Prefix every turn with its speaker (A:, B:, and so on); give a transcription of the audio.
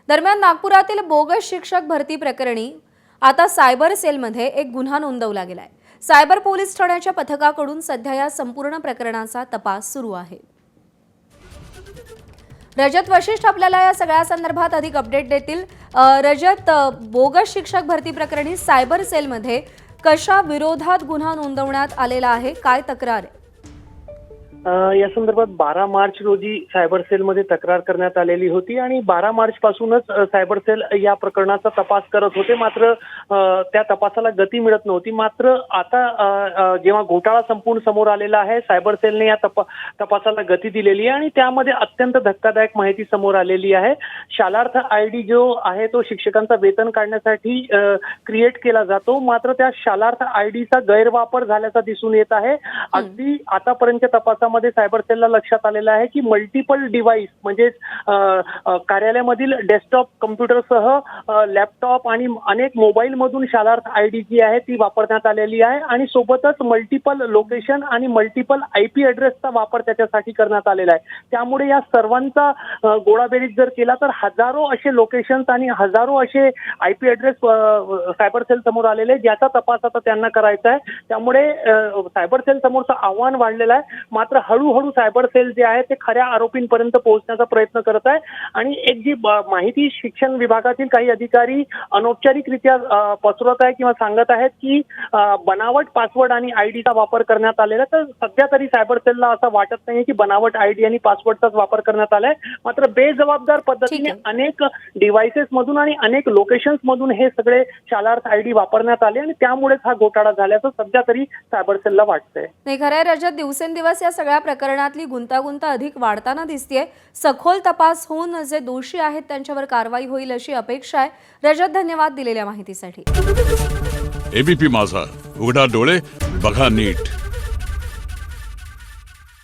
A: दरम्यान नागपुरातील बोगस शिक्षक भरती प्रकरणी आता सायबर सेलमध्ये एक गुन्हा नोंदवला गेलाय। सायबर पोलीस ठाण्याच्या पथकाकडून सध्या या संपूर्ण प्रकरणाचा तपास सुरू आहे। रजत वशिष्ठ आपल्याला या सगळ्या संदर्भात अधिक अपडेट देतील। रजत, बोगस शिक्षक भरती प्रकरणी सायबर सेलमध्ये कशा विरोधात गुन्हा नोंदवण्यात आलेला आहे, काय तक्रार आहे?
B: या संदर्भात 12 मार्च रोजी सायबर सेलमध्ये तक्रार करण्यात आलेली होती आणि 12 मार्च पासूनच सायबर सेल या प्रकरणाचा तपास करत होते। मात्र त्या तपासाला गती मिळत नव्हती। मात्र आता जेव्हा घोटाळा संपूर्ण समोर आलेला आहे, सायबर सेलने या तपासाला गती दिलेली आहे आणि त्यामध्ये अत्यंत धक्कादायक माहिती समोर आलेली आहे। शालार्थ आयडी जो आहे तो शिक्षकांचा वेतन काढण्यासाठी क्रिएट केला जातो, मात्र त्या शालार्थ आयडीचा गैरवापर झाल्याचा दिसून येत आहे। अगदी आतापर्यंतच्या तपासामध्ये सायबर सेलला लक्षात आलेलं आहे की मल्टिपल डिव्हाइस म्हणजे कार्यालयामधील डेस्कटॉप कम्प्युटरसह लॅपटॉप आणि अनेक मोबाईल मधून शालार्थ आयडी जी आहे ती वापरण्यात आलेली आहे आणि सोबतच मल्टिपल लोकेशन आणि मल्टिपल आयपी ॲड्रेसचा वापर त्याच्यासाठी करण्यात आलेला आहे। त्यामुळे या सर्वांचा गोळाबेरीज जर केला तर हजारो असे लोकेशन्स आणि हजारो असे आयपी ॲड्रेस सायबर सेल समोर आलेले, ज्याचा तपास आता त्यांना करायचा आहे। त्यामुळे सायबर सेल समोरचं आव्हान वाढलेलं आहे। मात्र हळूहळू सायबर सेल जे आहे ते खऱ्या आरोपींपर्यंत पोहोचण्याचा प्रयत्न करत आहे आणि एक जी माहिती शिक्षण विभागातील काही अधिकारी अनौपचारिकरित्या पसरवत आहे किंवा सांगत आहेत की बनावट पासवर्ड आणि आयडीचा वापर करण्यात आलेला। तर सध्या तरी सायबर सेलला असं वाटत नाही की बनावट आयडी आणि पासवर्डचाच वापर करण्यात आलाय। मात्र बेजबाबदार पद्धतीने अनेक डिव्हाइसेस मधून आणि अनेक लोकेशन्स मधून हे सगळे शालार्थ आयडी वापरण्यात आले आणि त्यामुळेच हा घोटाळा झाल्याचं सध्या तरी सायबर सेलला वाटतंय।
A: नाही, खरंय रजत, दिवसेंदिवस या सगळ्या प्रकरणातली गुंतागुंत अधिक वाढताना दिसतेय। सखोल तपास होऊन जे दोषी आहेत त्यांच्यावर कारवाई होईल अशी अपेक्षा आहे। रजत, धन्यवाद दिलेल्या माहितीसाठी।
C: एबीपी माझा, उघडा डोळे बघा नीट।